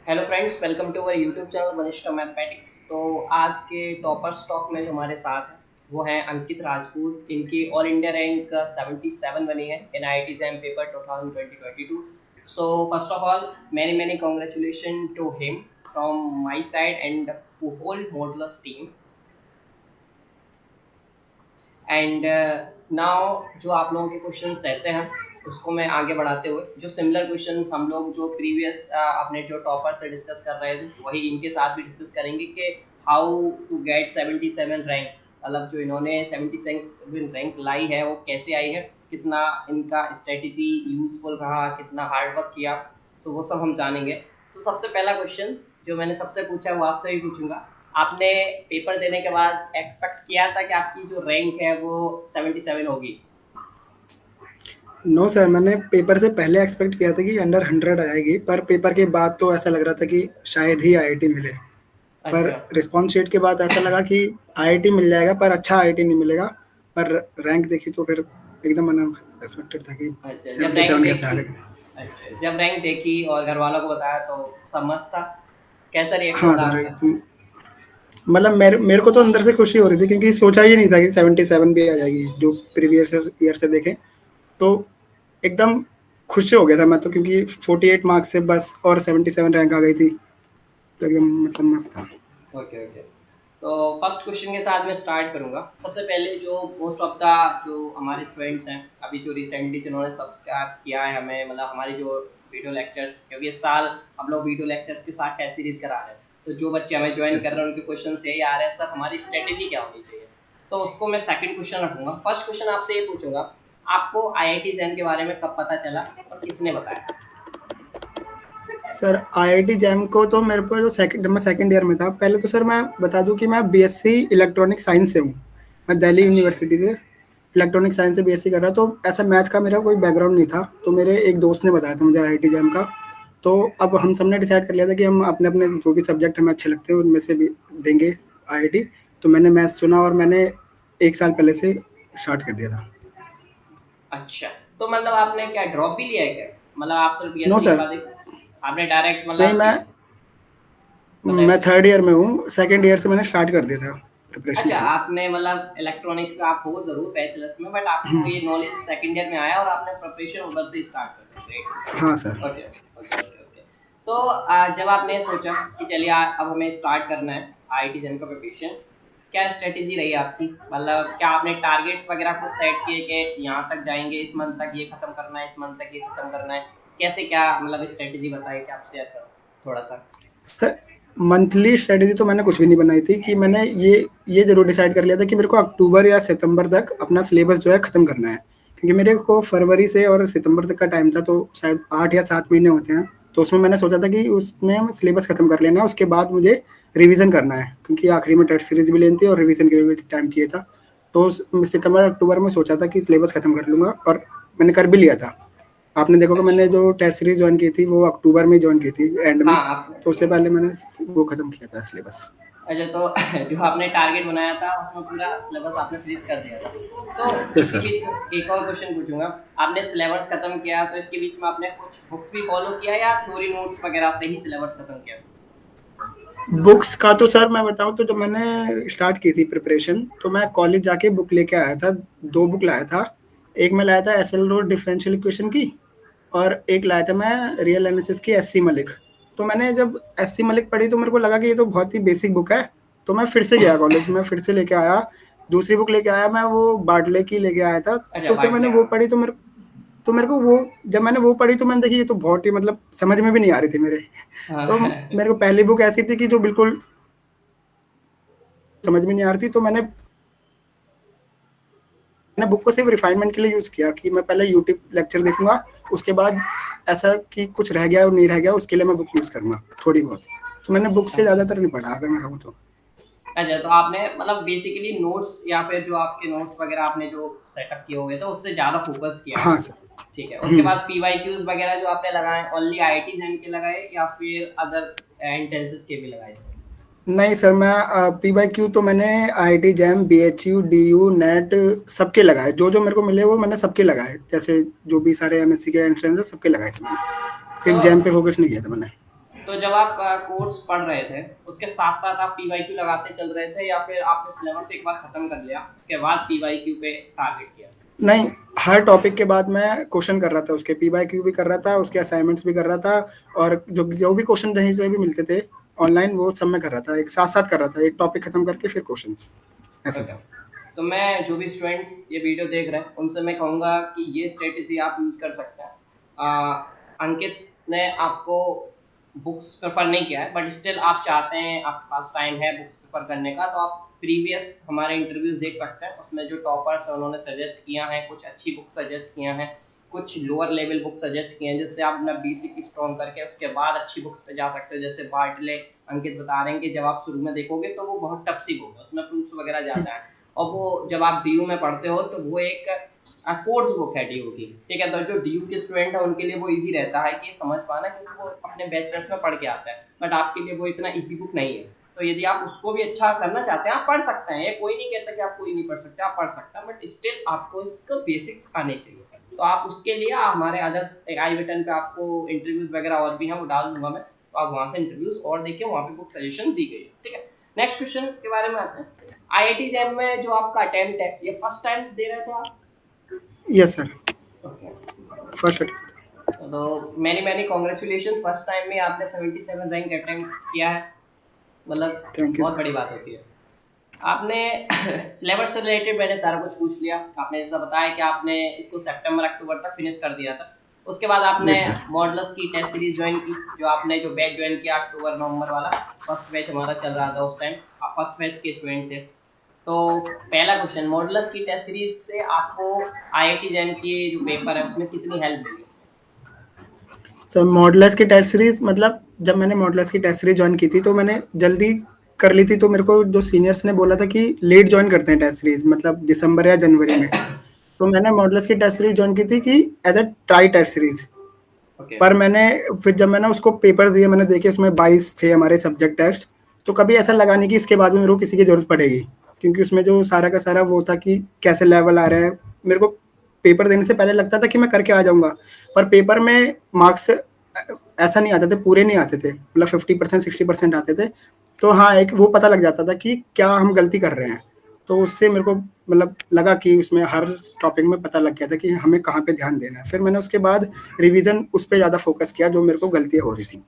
Hello friends, welcome to our YouTube channel Vanishtha mathematics. तो आज के टॉपर स्टॉक में जो हमारे साथ हैं वो हैं अंकित राजपूत। इनकी ऑल इंडिया रैंक 77 बनी है in IIT exam paper 2022। So first of all many many congratulation to him from my side and to whole modellers team. And now जो आप लोगों के क्वेश्चंस रहते हैं उसको मैं आगे बढ़ाते हुए जो सिमिलर क्वेश्चंस हम लोग जो प्रीवियस अपने जो टॉपर से डिस्कस कर रहे थे वही इनके साथ भी डिस्कस करेंगे कि हाउ टू गेट 77 रैंक। मतलब जो इन्होंने 77 रैंक लाई है वो कैसे आई है, कितना इनका स्ट्रेटेजी यूजफुल रहा, कितना हार्डवर्क किया। सो वो सब हम जानेंगे। तो सबसे पहला क्वेश्चन जो मैंने सबसे पूछा वो आपसे भी पूछूंगा। आपने पेपर देने के बाद एक्सपेक्ट किया था कि आपकी जो रैंक है वो 77 होगी? नो सर, मैंने पेपर से पहले एक्सपेक्ट किया था कि अंडर 100 आएगी, पर पेपर के बाद तो ऐसा लग रहा था कि शायद ही आईआईटी मिले। पर अच्छा रिस्पॉन्स शीट के बाद ऐसा लगा कि आईआईटी मिल जाएगा, पर अच्छा आईआईटी नहीं मिलेगा। पर रैंक देखी तो फिर एकदम अनएक्सपेक्टेड था कि अच्छा, जब रैंक 77 कैसे आ देखी। गए। अच्छा, जब रैंक देखी और घर वालों को बताया तो सब मस्त था? कैसा रिएक्शन हाँ था सर, आपका? मतलब मेरे को तो अंदर से खुशी हो रही थी, क्योंकि सोचा ही नहीं था कि 77 भी आ जाएगी। जो प्रीवियस ईयर से देखें तो एकदम खुश हो गया था मैं तो, क्योंकि 48 मार्क्स से बस और 77 रैंक आ गई थी, तो एकदम मतलब मस्त था। Okay okay. तो फर्स्ट क्वेश्चन के साथ मैं स्टार्ट करूंगा। सबसे पहले जो मोस्ट ऑफ द जो हमारे स्टूडेंट्स हैं अभी जो रिसेंटली जिन्होंने सब्सक्राइब किया है हमें, मतलब हमारी जो वीडियो लेक्चर्स, क्योंकि इस साल हम लोग वीडियो लेक्चर्स के साथ टेस्ट सीरीज करा रहे हैं, तो जो बच्चे हमें ज्वाइन यस कर सर। रहे हैं उनके क्वेश्चन यही आ रहे हैं, सर हमारी स्ट्रेटेजी क्या होनी चाहिए। तो उसको मैं सेकंड क्वेश्चन रखूंगा। फर्स्ट क्वेश्चन आपसे ये पूछूंगा, आपको IIT जैम के बारे में कब पता चला और किसने बताया? सर आईआईटी जैम को तो मेरे को जो सेकंड जब मैं सेकंड ईयर में था, पहले तो सर मैं बता दूं कि मैं बीएससी इलेक्ट्रॉनिक साइंस से हूँ। मैं दिल्ली अच्छा यूनिवर्सिटी से इलेक्ट्रॉनिक साइंस से बीएससी कर रहा, तो ऐसा मैथ का मेरा कोई बैकग्राउंड नहीं था। तो मेरे एक दोस्त ने बताया था मुझे आईआईटी जैम का। तो अब हम सब ने डिसाइड कर लिया था कि हम अपने अपने जो भी सब्जेक्ट हमें अच्छे लगते हैं उनमें से भी देंगे आईआईटी। तो मैंने मैथ्स चुना और मैंने 1 साल पहले से स्टार्ट कर दिया था। अच्छा। तो मतलब आपने क्या ड्रॉप भी लिया है क्या? मतलब आप सिर्फ नो BSc के सर, बाद आपने डायरेक्ट नहीं, मतलब मैं बताइए। थर्ड ईयर में हूँ। सेकंड ईयर से मैंने स्टार्ट कर दिया था प्रिपरेशन अच्छा, अपनी। आपने मतलब इलेक्ट्रॉनिक्स आप हो जरूर बैचलर्स में, बट आपको ये नॉलेज सेकंड ईयर में आया और आपने प्रिपरेशन उधर से स्टार्ट कर दी। ग्रेट। हाँ sir. Okay okay okay okay. तो जब आपने सोचा कि चलिए अब हमें स्टार्ट करना है IIT जैम का प्रिपरेशन, क्या स्ट्रेटेजी रही आपकी? मतलब क्या आपने टारगेट्स वगैरह कुछ सेट किए कि यहाँ तक जाएंगे, इस मंथ तक ये खत्म करना है, इस मंथ तक ये खत्म करना है? कैसे क्या मतलब स्ट्रेटेजी बताई कि आप शेयर करो थोड़ा सा। सर मंथली स्ट्रेटेजी तो मैंने कुछ भी नहीं बनाई थी। कि मैंने ये ज़रूर डिसाइड कर लिया था कि मेरे को अक्टूबर या सितंबर तक अपना सिलेबस जो है ख़त्म करना है। क्योंकि मेरे को फरवरी से और सितंबर तक का टाइम था, तो शायद 8 या 7 महीने होते हैं। तो उसमें मैंने सोचा था कि उसमें सिलेबस ख़त्म कर लेना है, उसके बाद मुझे रिवीजन करना है, क्योंकि आखिरी में टेस्ट सीरीज भी लेनी थी और रिवीजन के लिए भी टाइम चाहिए था। तो सितंबर अक्टूबर में सोचा था कि सिलेबस ख़त्म कर लूँगा, और मैंने कर भी लिया था। आपने देखा कि अच्छा। मैंने जो टेस्ट सीरीज ज्वाइन की थी वो अक्टूबर में ज्वाइन की थी, एंड में। हाँ आपने। तो उससे पहले मैंने वो खत्म किया था सिलेबस। अच्छा, तो जो आपने टारगेट बनाया था उसमें पूरा सिलेबस आपने फिनिश कर दिया था। तो यस इसी सर। बीच में एक और क्वेश्चन पूछूंगा। आपने सिलेबस खत्म किया तो इसके बीच में आपने कुछ बुक्स भी फॉलो किया या थ्योरी नोट्स वगैरह से ही सिलेबस खत्म किया? बुक्स का तो सर मैं बताऊं तो जब मैंने स्टार्ट की थी प्रिपरेशन, तो मैं कॉलेज जाके बुक लेके आया था। 2 बुक लाया था। एक मैं लाया था एसएल रोड डिफरेंशियल इक्वेशन की, और एक लाया था मैं रियल एनालिसिस की एससी मलिक। तो मैंने जब एससी मलिक पढ़ी तो मेरे को लगा कि ये तो बहुत ही बेसिक बुक है। तो मैं फिर से गया कॉलेज में, फिर से लेके आया। दूसरी बुक लेके आया मैं, वो बार्टले की लेके आया था। अच्छा, तो फिर मैंने बाटले, वो हाँ। पढ़ी, तो मेरे को वो जब मैंने वो पढ़ी तो मैंने देखी ये तो बहुत ही मतलब समझ में भी नहीं आ रही थी मेरे। तो हाँ। मेरे को पहली बुक ऐसी थी कि जो बिल्कुल समझ में नहीं आ रही थी। तो मैंने बुक को सिर्फ रिफाइनमेंट के लिए यूज़ किया कि मैं पहले यूट्यूब लेक्चर देखूंगा, उसके बाद ऐसा कि कुछ रह गया और नहीं रह गया उसके लिए मैं बुक यूज़ करूंगा थोड़ी बहुत। तो मैंने बुक से अच्छा ज़्यादातर नहीं पढ़ा, अगर मैं कहूँ तो। अच्छा। तो आपने मतलब बेसिकली नोट्स या फिर जो आपके नोट्स वगैरह आपने जो सेटअप किए हुए थे उससे ज़्यादा फोकस किया है। हाँ सर। ठीक है। उसके बाद PYQs वगैरह जो आपने लगाए ओनली IIT जैम के लगाए या फिर अदर एंट्रेंसेस के भी लगाए थे? नहीं सर, मैं पी बाई क्यू तो मैंने I T JAM B H U D U NET सबके लगाए। जो जो मेरे को मिले वो मैंने सबके लगाए, जैसे जो भी सारे एम एस सी के एंट्रेंस है सबके लगाए थे मैंने। तो सिर्फ जैम पे फोकस नहीं किया था मैंने। तो जब आप कोर्स पढ़ रहे थे, उसके साथ-साथ आप पीवाईक्यू लगाते चल रहे थे या फिर आपने सिलेबस एक बार खत्म कर लिया, उसके बाद पीवाईक्यू पे टारगेट किया? नहीं, हर टॉपिक के बाद मैं क्वेश्चन कर रहा था, उसके पी बाय क्यू भी कर रहा था, उसके असाइनमेंट्स भी कर रहा था, और जो भी क्वेश्चन कहीं से भी मिलते थे ऑनलाइन, वो सब मैं कर रहा था, एक साथ-साथ कर रहा था, एक टॉपिक खत्म करके फिर क्वेश्चंस, ऐसा ओके। था। तो मैं जो भी स्टूडेंट्स ये वीडियो देख रहे हैं, उनसे मैं कहूँगा कि ये स्ट्रैटेजी आप यूज़ कर सकते हैं। अंकित ने आपको बुक्स प्रेफर नहीं किया है, बट स्टिल आप चाहते हैं, आपके पास टाइम है बुक्स प्रेफर करने का, तो आप प्रीवियस हमारे इंटरव्यूज़ देख सकते हैं। उसमें जो टॉपर्स हैं उन्होंने सजेस्ट किया है, कुछ अच्छी बुक सजेस्ट किया हैं, कुछ लोअर लेवल बुक सजेस्ट किए हैं, जिससे आप अपना बेसिक स्ट्रॉन्ग करके उसके बाद अच्छी बुक्स पे जा सकते हो। जैसे बार्टले, अंकित बता रहे हैं कि जब आप शुरू में देखोगे तो वो बहुत टफ सी बुक है, उसमें प्रूफ्स वगैरह ज़्यादा है, और वो जब आप डीयू में पढ़ते हो तो वो एक कोर्स बुक है डीयू की, ठीक है। तो जो डीयू के स्टूडेंट है उनके लिए वो इजी रहता है कि समझ पाना, क्योंकि वो अपने बैचलर्स में पढ़ के आता है, बट आपके लिए वो इतना इजी बुक नहीं है। तो यदि आप उसको भी अच्छा करना चाहते हैं, आप पढ़ सकते हैं, ये कोई नहीं कहता कि आप कोई नहीं पढ़ सकते, आप पढ़ सकते हैं, बट स्टिल आपको इसका बेसिक्स आने चाहिए। तो आप उसके लिए हमारे अदर्स आई बटन पे आपको इंटरव्यूज वगैरह और भी हैं, वो डाल दूंगा मैं, तो आप वहाँ से इंटरव्यूज और देखिए, वहाँ पे बुक सजेशन दी गई है, ठीक है। नेक्स्ट क्वेश्चन के बारे में आते हैं। आईआईटी जैम में जो आपका अटेम्प्ट है, ये फर्स्ट टाइम दे रहे थे आप? Yes sir, okay. First attempt. तो many many congratulation, first time में आपने 77 रैंक अटेम्प्ट किया है, मतलब थैंक यू बहुत सर। बड़ी बात होती है। आपने सिलेबस से रिलेटेड मैंने सारा कुछ पूछ लिया। आपने जैसा बताया कि आपने इसको सितंबर अक्टूबर तक फिनिश कर दिया था, उसके बाद आपने यस सर। मॉडल्स की टेस्ट सीरीज ज्वाइन की, जो आपने जो बैच ज्वाइन किया अक्टूबर नवंबर वाला, फर्स्ट बैच हमारा चल रहा था उस टाइम, आप फर्स्ट बैच के स्टूडेंट थे। तो पहला क्वेश्चन, मॉडल्स की टेस्ट सीरीज से आपको आईआईटी जैम की जो पेपर है उसमें कितनी हेल्प मिली? सर मॉडलर्स की टेस्ट सीरीज, मतलब जब मैंने मॉडलर्स की टेस्ट सीरीज ज्वाइन की थी तो मैंने जल्दी कर ली थी, तो मेरे को जो सीनियर्स ने बोला था कि लेट ज्वाइन करते हैं टेस्ट सीरीज, मतलब दिसंबर या जनवरी में। तो मैंने मॉडलर्स की टेस्ट सीरीज ज्वाइन की थी कि as a try test series. Okay. पर मैंने फिर जब मैंने उसको पेपर दिए, मैंने देखे उसमें 22 थे हमारे सब्जेक्ट टेस्ट, तो कभी ऐसा लगा नहीं कि इसके बाद में मेरे को किसी की जरूरत पड़ेगी, क्योंकि उसमें जो सारा का सारा वो था कि कैसे लेवल आ रहे हैं। मेरे को पेपर देने से पहले लगता था कि मैं करके आ जाऊंगा, पर पेपर में मार्क्स ऐसा नहीं आते थे, पूरे नहीं आते थे, मतलब 50% 60% आते थे। तो हाँ, एक वो पता लग जाता था कि क्या हम गलती कर रहे हैं। तो उससे मेरे को मतलब लगा कि उसमें हर टॉपिक में पता लग गया था कि हमें कहाँ पे ध्यान देना है। फिर मैंने उसके बाद रिवीजन उस पे ज़्यादा फोकस किया जो मेरे को गलतियाँ हो रही थी।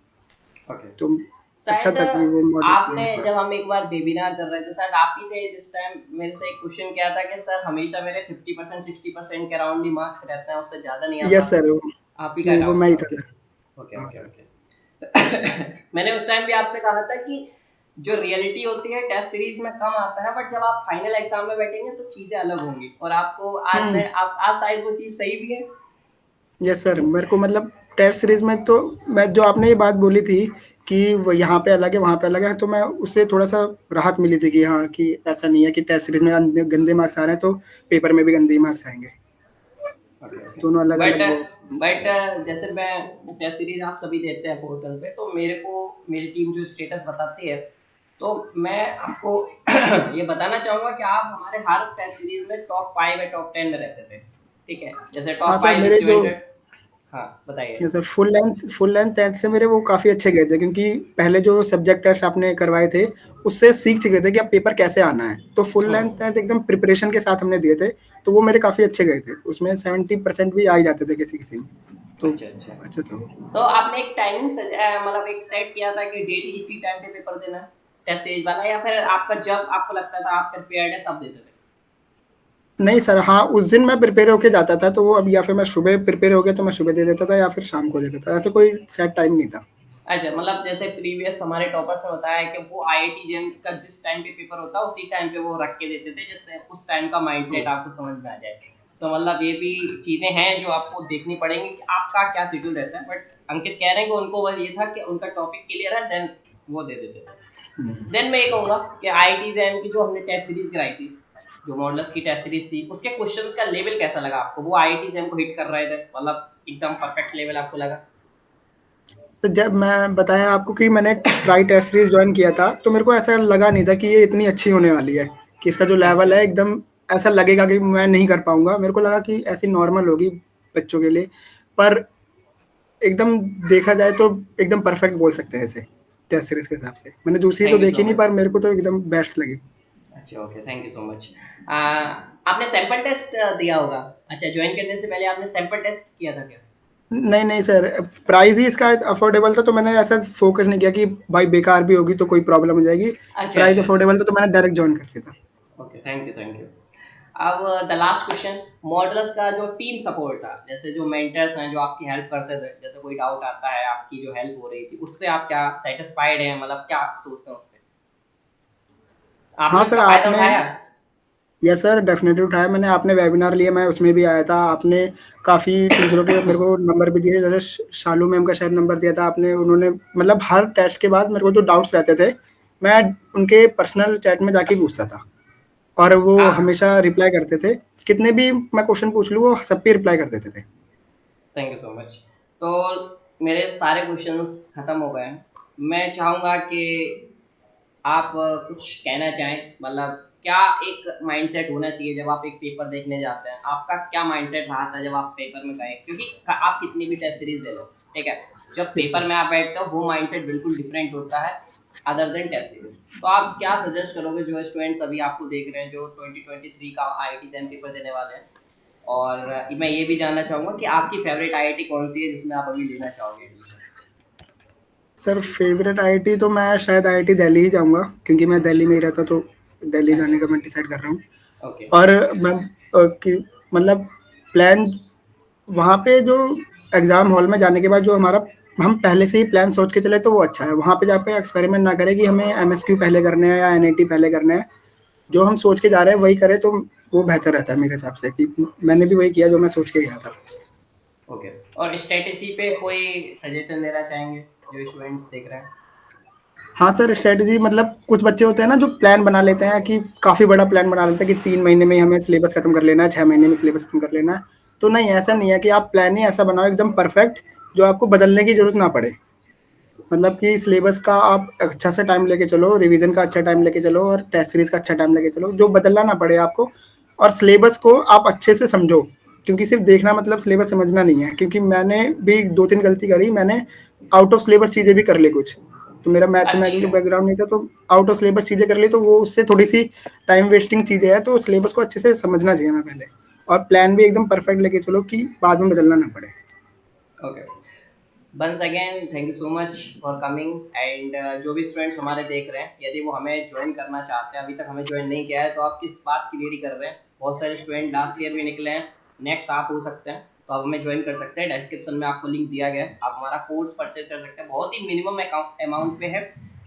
ओके। तो अच्छा शायद था कि वो मॉडल्स थे आपने, मेरे जब पास। हम एक बार वेबिनार कर रहे थे, शायद आप ही थे जिस टाइम मेरे से एक क्वेश्चन किया था कि सर हमेशा मेरे 50% 60% के अराउंड ही मार्क्स रहते हैं, उससे ज़्यादा नहीं आ यस पाते। सर, आप ही का नहीं वो अकाउंट मैं ही था, था ओके। सर। ओके हाँ ओके सर। ओके। मैंने उस टाइम भी आपसे कहा था कि जो रियलिटी होती है टेस्ट सीरीज में कम आता है, बट जब आप फाइनल एग्जाम में बैठेंगे तो चीज़ें अलग होंगी, और आपको आज हम्म। ने आप आज शायद वो चीज़ सही भी है। यस सर, मेरे को मतलब टेस्ट सीरीज में तो मैं जो आपने ये बात बोली थी कि वो यहाँ पे अलग है वहाँ पे अलग है, तो मैं उससे थोड़ा सा राहत मिली थी कि हाँ, कि ऐसा नहीं है कि टेस्ट सीरीज में गंदे मार्क्स आ रहे हैं तो पेपर में भी गंदे मार्क्स आएंगे। Okay okay. दोनों अलग बट अलग वो। बट जैसे मैं टेस्ट सीरीज आप सभी देते हैं पोर्टल पे, तो मेरे को मेरी टीम जो स्टेटस बताती है, तो मैं आपको ये बताना चाहूँगा कि आप हमारे हर टेस्ट सीरीज में टॉप 5 या टॉप 10 में रहते थे, ठीक है। जैसे हाँ टॉप सर, फाइव मेरे जो स्टूडेंट। हाँ बताइए। जैसे फुल लेंथ टेस्ट से मेरे वो काफ़ी अच्छे गए थे, क्योंकि पहले जो सब्जेक्ट टेस्ट आपने करवाए थे उससे सीख चुके थे कि अब पेपर कैसे आना है। तो फुल लेंथ टेस्ट एकदम प्रिपरेशन के साथ हमने दिए थे, तो वो मेरे काफ़ी अच्छे गए थे, उसमें 70% भी आ ही जाते थे किसी किसी में। तो अच्छा अच्छा। अच्छा था वो। तो आपने एक टाइमिंग मतलब एक सेट किया था कि डेली इसी टाइम पे पेपर देना है, टेस्ट सीरीज वाला, या फिर आपका जब आपको लगता था आप प्रिपेयर्ड है तब देते थे? नहीं सर, हाँ, उस दिन मैं प्रिपेयर होके जाता था, तो वो अब या फिर मैं सुबह प्रिपेयर हो गया तो मैं सुबह दे देता था या फिर शाम को दे देता था, ऐसा कोई सेट टाइम नहीं था। अच्छा, मतलब जैसे प्रीवियस हमारे टॉपर्स ने बताया कि वो आईआईटी जेम का जिस टाइम पे पेपर होता है उसी टाइम पे वो रख के देते थे, जिससे उस टाइम का माइंडसेट आपको समझ में आ जाए। तो मतलब ये भी चीज़ें हैं जो आपको देखनी पड़ेंगी कि आपका क्या शेड्यूल रहता है, बट अंकित कह रहे हैं कि उनको बस ये था कि उनका टॉपिक क्लियर है, देन वो दे देते थे। देन मैं ये कहूँगा कि आईआईटी जेम की जो हमने टेस्ट सीरीज कराई थी, जो मॉडल्स की टेस्ट सीरीज थी, उसके क्वेश्चंस का लेवल कैसा लगा आपको? वो आईआईटी जेम को हिट कर रहे थे, मतलब एकदम परफेक्ट लेवल आपको लगा? तो जब मैं बताया आपको कि मैंने ट्राई टेस्ट सीरीज ज्वाइन किया था, तो मेरे को ऐसा लगा नहीं था कि ये इतनी अच्छी होने वाली है, कि इसका जो अच्छा। लेवल है एकदम ऐसा लगेगा कि मैं नहीं कर पाऊंगा। मेरे को लगा कि ऐसी नॉर्मल होगी बच्चों के लिए। पर एकदम देखा जाए तो एकदम परफेक्ट बोल सकते हैं इसे, टेस्ट सीरीज़ के हिसाब से। मैंने दूसरी तो थैंक यू सो देखी नहीं, पर मच। मेरे को तो एकदम बेस्ट लगी। अच्छा, okay, thank you so much. आपने सैंपल टेस्ट दिया होगा। अच्छा, ज्वाइन करने से पहले आपने सैंपल टेस्ट किया था क्या? नहीं, नहीं सर, प्राइस ही इसका अफोर्डेबल था, तो मैंने ऐसा फ़ोकस नहीं किया कि भाई बेकार भी होगी तो कोई प्रॉब्लम हो जाएगी। अच्छा, प्राइस अच्छा, अफोर्डेबल था तो मैंने डायरेक्ट जॉइन कर लिया था। Okay, thank you, thank you. अब द लास्ट क्वेश्चन, मॉडल्स का जो टीम सपोर्ट था, जैसे जो मेंटर्स हैं जो आपकी हेल्प करते थे, जैसे कोई डाउट आता है आपकी जो हेल्प हो रही थी, उससे आप क्या सेटिस्फाइड हैं, मतलब क्या सोचते हैं उस पे? आपने हाँ सर, उसका फायदा आपने उठाया? यस सर, डेफ़िनेटली उठाया मैंने। आपने वेबिनार लिया, मैं उसमें भी आया था। आपने काफ़ी टीचरों के मेरे को नंबर भी दिए, जैसे शालू मैम का शायद नंबर दिया था आपने। उन्होंने मतलब हर टेस्ट के बाद मेरे को जो डाउट्स रहते थे, मैं उनके पर्सनल चैट में जाके पूछता था, और वो हाँ, हमेशा रिप्लाई करते थे। कितने भी मैं क्वेश्चन पूछ लूँ, वो सब पे रिप्लाई कर देते थे। Thank you so much. तो मेरे सारे क्वेश्चंस खत्म हो गए हैं। मैं चाहूँगा कि आप कुछ कहना चाहें, मतलब क्या एक माइंडसेट होना चाहिए जब आप एक पेपर देखने जाते हैं? आपका क्या माइंडसेट रहा था जब आप पेपर में गए? क्योंकि आप कितनी भी टेस्ट सीरीज दे लो, ठीक है, जब यस पेपर सर। में आप बैठते हो वो माइंडसेट बिल्कुल डिफरेंट होता है अदर देन टेस्ट सीरीज। तो आप क्या सजेस्ट करोगे जो स्टूडेंट्स अभी आपको देख रहे हैं, जो 2023 का आईआईटी जैम पेपर देने वाले हैं? और मैं ये भी जानना चाहूँगा कि आपकी फेवरेट आईआईटी कौन सी है जिसमें आप अभी लेना चाहोगे एडमिशन? सर फेवरेट आईआईटी तो मैं शायद आईआईटी दिल्ली ही जाऊँगा, क्योंकि मैं दिल्ली में ही रहता, तो दिल्ली अच्छा, जाने का मैं डिसाइड कर रहा हूँ। ओके, और मैं कि मतलब प्लान वहाँ पे जो एग्ज़ाम हॉल में जाने के बाद जो हमारा हम पहले से ही प्लान सोच के चले तो वो अच्छा है। वहाँ पे जाके एक्सपेरिमेंट ना करें कि हमें एमएसक्यू पहले करने हैं या एनआईटी पहले करने हैं। जो हम सोच के जा रहे हैं वही करें तो वो बेहतर रहता है मेरे हिसाब से, कि मैंने भी वही किया जो मैं सोच के गया था। ओके। और स्ट्रेटेजी पे कोई सजेशन देना चाहेंगे जो स्टूडेंट्स देख रहे हैं? हाँ सर, स्ट्रैटेजी मतलब कुछ बच्चे होते हैं ना जो प्लान बना लेते हैं, कि काफ़ी बड़ा प्लान बना लेते हैं कि 3 महीने में ही हमें सिलेबस खत्म कर लेना है, 6 महीने में सिलेबस खत्म कर लेना है। तो नहीं, ऐसा नहीं है, कि आप प्लान ही ऐसा बनाओ एकदम परफेक्ट, जो आपको बदलने की ज़रूरत ना पड़े। मतलब कि सिलेबस का आप अच्छा सा टाइम लेके चलो, रिवीजन का अच्छा टाइम लेके चलो, और टेस्ट सीरीज का अच्छा टाइम लेके चलो, जो बदलना ना पड़े आपको। और सिलेबस को आप अच्छे से समझो, क्योंकि सिर्फ देखना मतलब सिलेबस समझना नहीं है। क्योंकि मैंने भी 2-3 गलती करी, मैंने आउट ऑफ सिलेबस चीज़ें भी कर ली कुछ। तो मेरा मैथमेटिकल अच्छा, बैकग्राउंड नहीं था, तो आउट ऑफ सिलेबस चीज़ें कर ली, तो वो उससे थोड़ी-सी टाइम वेस्टिंग चीज़ें हैं। तो सिलेबस को अच्छे से समझना चाहिए हमें पहले, और प्लान भी एकदम परफेक्ट लेके चलो कि बाद में बदलना ना पड़े। Okay. Once again thank you so much for coming. And जो भी स्टूडेंट्स हमारे देख रहे हैं, यदि वो हमें ज्वाइन करना चाहते हैं, अभी तक हमें ज्वाइन नहीं किया है, तो आप किस बात की देरी कर रहे हैं? बहुत सारे स्टूडेंट लास्ट ईयर भी निकले हैं, नेक्स्ट आप हो सकते हैं, तो आप हमें ज्वाइन कर सकते हैं। डिस्क्रिप्शन में आपको लिंक दिया गया है, आप हमारा कोर्स परचेज कर सकते हैं, बहुत ही मिनिमम अमाउंट पे है।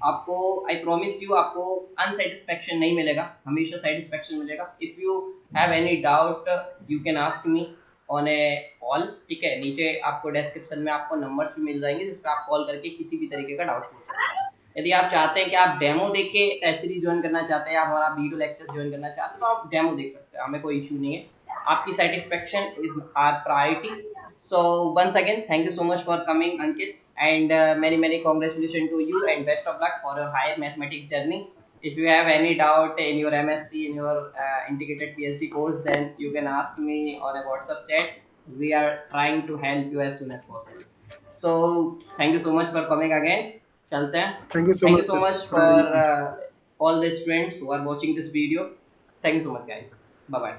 आपको, आई प्रॉमिस यू, आपको अनसेटिस्फेक्शन नहीं मिलेगा, हमेशा सेटिस्फेक्शन मिलेगा। If you have any doubt you can ask me on A call, ठीक है, नीचे आपको डिस्क्रिप्शन में आपको नंबर्स भी मिल जाएंगे जिस पर आप कॉल करके किसी भी तरीके का डाउट पूछ सकते हैं। यदि आप चाहते हैं कि आप डेमो देख के टेस्ट सीरीज ज्वाइन करना चाहते हैं या हमारा वीडियो लेक्चर्स ज्वाइन करना चाहते हैं, तो आप डेमो देख सकते हैं, हमें कोई इशू नहीं है। आपकी satisfaction is our priority. So once again thank you so much for coming Ankit, and many congratulations to you and best of luck for your higher mathematics journey. If you have any doubt in your MSc, in your integrated PhD course, then you can ask me on a WhatsApp chat. We are trying to help you as soon as possible. So thank you so much for coming again. चलते हैं। Thank you so Thank much you so sir much for for having me। all the students who are watching this video. Thank you so much, guys. Bye bye.